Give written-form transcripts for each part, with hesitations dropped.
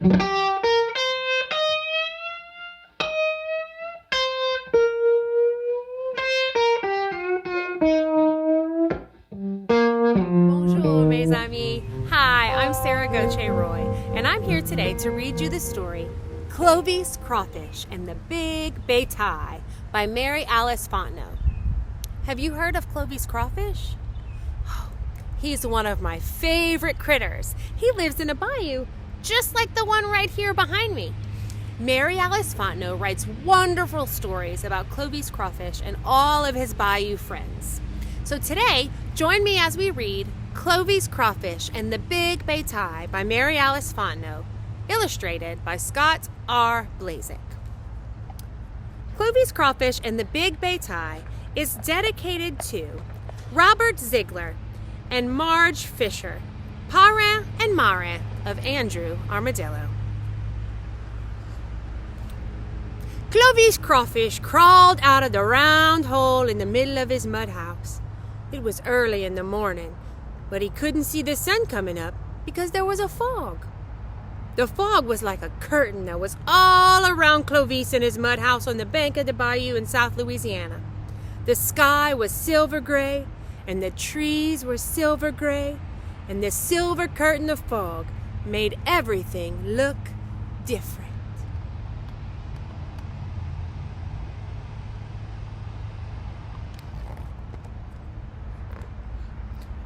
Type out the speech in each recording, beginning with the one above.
Bonjour, mes amis. Hi, I'm Sarah Gauthier-Roy, and I'm here today to read you the story Clovis Crawfish and the Big Bataille by Mary Alice Fontenot. Have you heard of Clovis Crawfish? Oh, he's one of my favorite critters. He lives in a bayou, just like the one right here behind me. Mary Alice Fontenot writes wonderful stories about Clovis Crawfish and all of his bayou friends. So today, join me as we read Clovis Crawfish and the Big Bataille by Mary Alice Fontenot, illustrated by Scott R. Blazik. Clovis Crawfish and the Big Bataille is dedicated to Robert Ziegler and Marge Fisher, parrain and marin of Andrew Armadillo. Clovis Crawfish crawled out of the round hole in the middle of his mud house. It was early in the morning, but he couldn't see the sun coming up because there was a fog. The fog was like a curtain that was all around Clovis and his mud house on the bank of the bayou in South Louisiana. The sky was silver gray, and the trees were silver gray, and the silver curtain of fog made everything look different.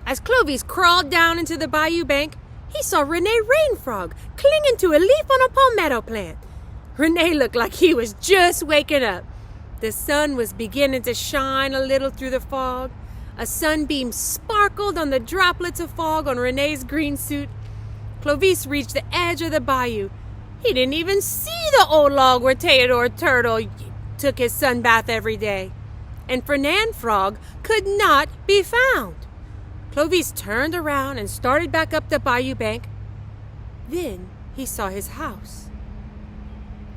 As Clovis crawled down into the bayou bank, he saw Renee Rainfrog clinging to a leaf on a palmetto plant. Renee looked like he was just waking up. The sun was beginning to shine a little through the fog. A sunbeam sparkled on the droplets of fog on Renee's green suit. Clovis reached the edge of the bayou. He didn't even see the old log where Theodore Turtle took his sun bath every day. And Fernand Frog could not be found. Clovis turned around and started back up the bayou bank. Then he saw his house.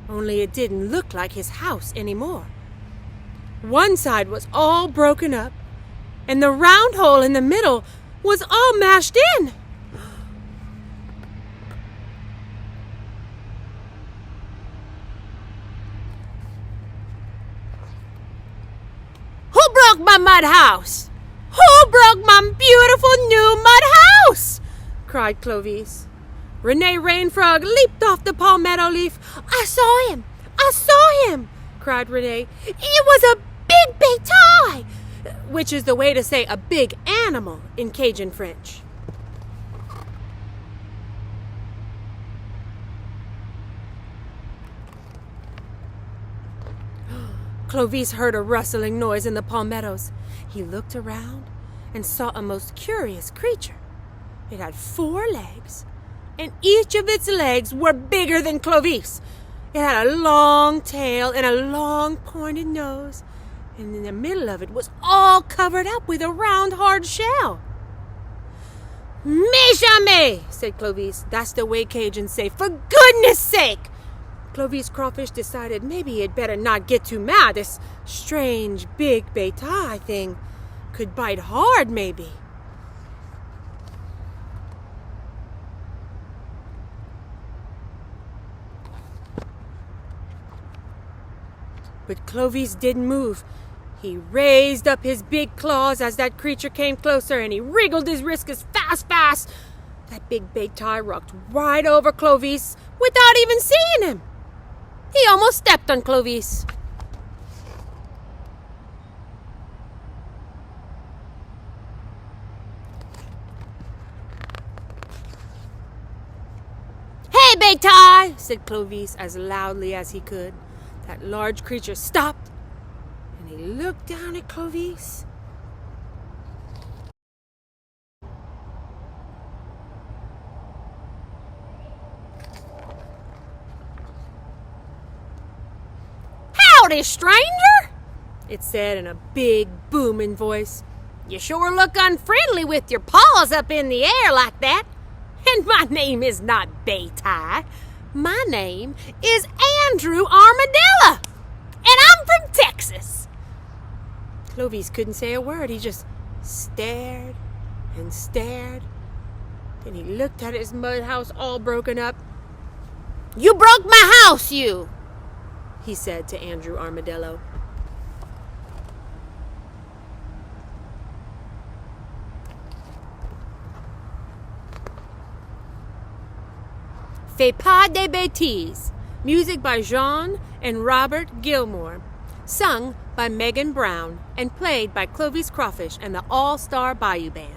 Only it didn't look like his house anymore. One side was all broken up, and the round hole in the middle was all mashed in. Who broke my mud house? Who broke my beautiful new mud house? Cried Clovis. Renee Rainfrog leaped off the palmetto leaf. I saw him! I saw him! Cried Renee. It was a big bataille, which is the way to say a big animal in Cajun French. Clovis heard a rustling noise in the palmettos. He looked around and saw a most curious creature. It had 4 legs, and each of its legs were bigger than Clovis. It had a long tail and a long pointed nose, and in the middle of it was all covered up with a round hard shell. "Mais jamais," said Clovis. That's the way Cajuns say, "For goodness sake." Clovis Crawfish decided maybe he'd better not get too mad. This strange big bataille thing could bite hard, maybe. But Clovis didn't move. He raised up his big claws as that creature came closer, and he wriggled his wrist as fast. That big bataille rocked right over Clovis without even seeing him. He almost stepped on Clovis. "Hey, bataille," said Clovis as loudly as he could. That large creature stopped, and he looked down at Clovis. "Howdy, stranger," it said in a big, booming voice. "You sure look unfriendly with your paws up in the air like that. And my name is not Bataille. My name is Andrew Armadillo, and I'm from Texas." Clovis couldn't say a word. He just stared and stared. Then he looked at his mud house all broken up. You broke my house, you, he said to Andrew Armadillo. Fais pas de bêtises, music by Jean and Robert Gilmore, sung by Megan Brown and played by Clovis Crawfish and the All-Star Bayou Band.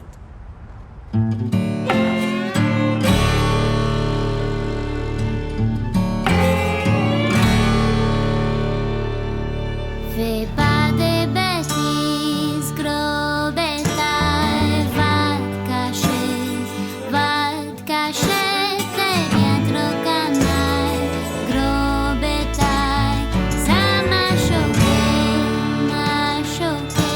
Fais pas de bêtises, gros bétail, va te cacher, t'es bien trop canaille, gros bétail, ça m'a choqué, m'a choqué.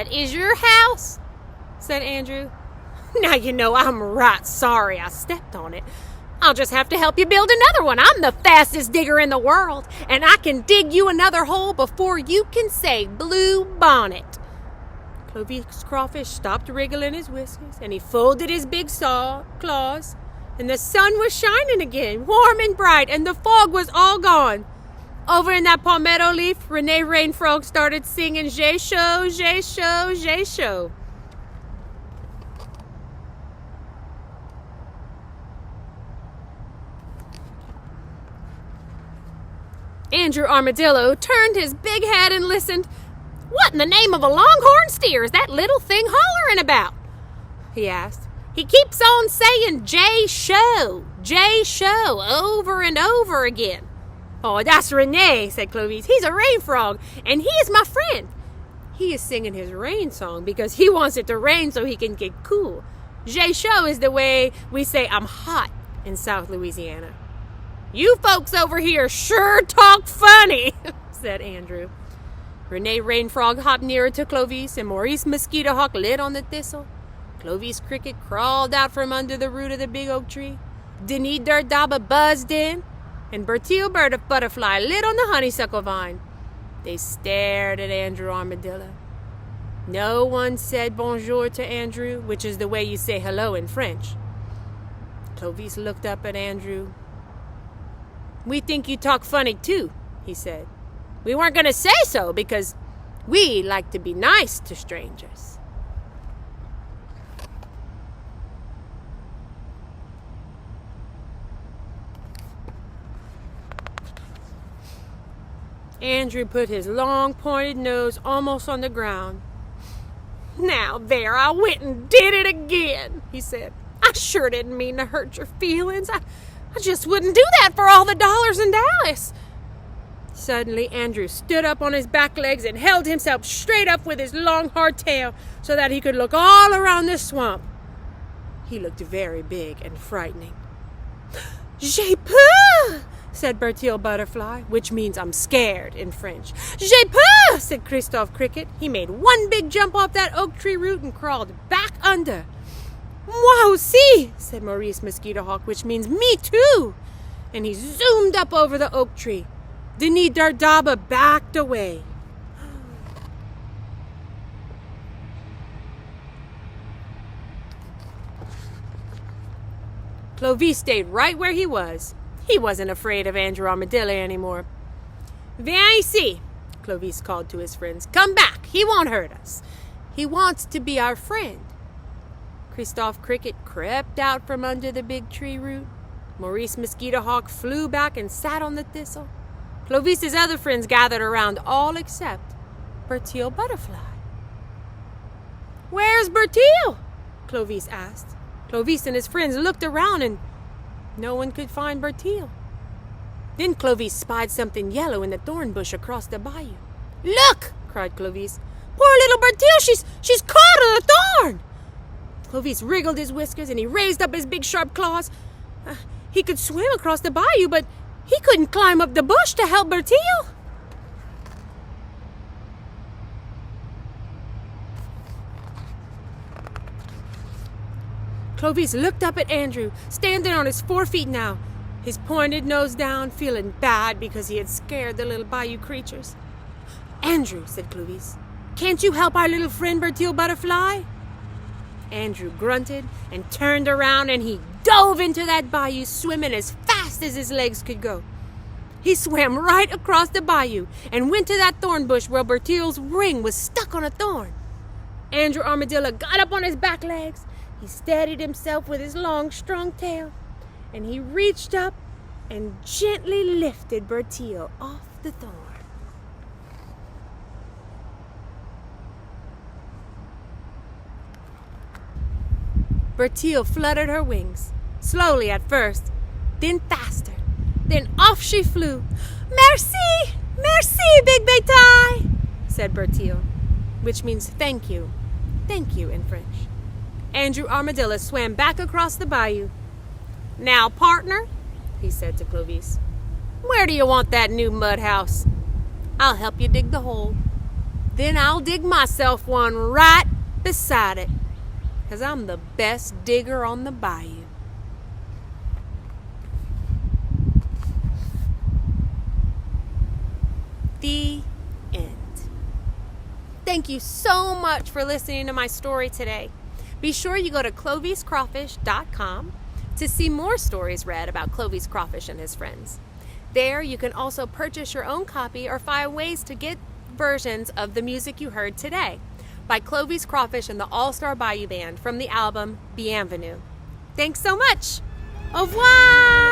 Is your house? Said Andrew. Now you know I'm right sorry I stepped on it. I'll just have to help you build another one. I'm the fastest digger in the world, and I can dig you another hole before you can say blue bonnet. Clovis Crawfish stopped wriggling his whiskers, and he folded his big claws, and the sun was shining again, warm and bright, and the fog was all gone. Over in that palmetto leaf, Renee Rain Frog started singing, "J'ai chaud, j'ai chaud, j'ai chaud." Andrew Armadillo turned his big head and listened. "What in the name of a longhorn steer is that little thing hollering about?" he asked. "He keeps on saying J show, over and over again." "Oh, that's Renee," said Clovis. "He's a rain frog, and he is my friend. He is singing his rain song because he wants it to rain so he can get cool. J show is the way we say I'm hot in South Louisiana." "You folks over here sure talk funny," said Andrew. Renee Rain Frog hopped nearer to Clovis, and Maurice Mosquito Hawk lit on the thistle. Clovis Cricket crawled out from under the root of the big oak tree. Denis Dirt Dauber buzzed in, and Bertil Butterfly lit on the honeysuckle vine. They stared at Andrew Armadillo. No one said bonjour to Andrew, which is the way you say hello in French. Clovis looked up at Andrew. "We think you talk funny too," he said. "We weren't going to say so because we like to be nice to strangers." Andrew put his long pointed nose almost on the ground. "Now there, I went and did it again," he said. "I sure didn't mean to hurt your feelings. I just wouldn't do that for all the dollars in Dallas." Suddenly, Andrew stood up on his back legs and held himself straight up with his long hard tail so that he could look all around the swamp. He looked very big and frightening. "J'ai peur," said Bertil Butterfly, which means I'm scared in French. "J'ai peur," said Christophe Cricket. He made one big jump off that oak tree root and crawled back under. "Moi aussi," said Maurice Mosquito Hawk, which means me too. And he zoomed up over the oak tree. Denis Dirt Dauber backed away. Clovis stayed right where he was. He wasn't afraid of Andrew Armadillo anymore. Viens ici, Clovis called to his friends. Come back. He won't hurt us. He wants to be our friend. Christophe Cricket crept out from under the big tree root. Maurice Mosquito Hawk flew back and sat on the thistle. Clovis's other friends gathered around, all except Bertil Butterfly. Where's Bertil? Clovis asked. Clovis and his friends looked around and no one could find Bertil. Then Clovis spied something yellow in the thorn bush across the bayou. Look! Cried Clovis. Poor little Bertil, she's caught in a thorn! Clovis wriggled his whiskers and he raised up his big sharp claws. He could swim across the bayou, but he couldn't climb up the bush to help Bertil. Clovis looked up at Andrew, standing on his 4 feet now, his pointed nose down, feeling bad because he had scared the little bayou creatures. Andrew, said Clovis, can't you help our little friend Bertil Butterfly? Andrew grunted and turned around and he dove into that bayou, swimming as fast as his legs could go. He swam right across the bayou and went to that thorn bush where Bertil's ring was stuck on a thorn. Andrew Armadillo got up on his back legs. He steadied himself with his long, strong tail, and he reached up and gently lifted Bertil off the thorn. Bertil fluttered her wings, slowly at first, then faster. Then off she flew. Merci! Merci, Big Bétail! Said Bertil, which means thank you in French. Andrew Armadillo swam back across the bayou. Now, partner, he said to Clovis, where do you want that new mud house? I'll help you dig the hole. Then I'll dig myself one right beside it, 'cause I'm the best digger on the bayou. The end. Thank you so much for listening to my story today. Be sure you go to cloviscrawfish.com to see more stories read about Clovis Crawfish and his friends. There you can also purchase your own copy or find ways to get versions of the music you heard today by Clovis Crawfish and the All-Star Bayou Band from the album Bienvenue. Thanks so much. Au revoir!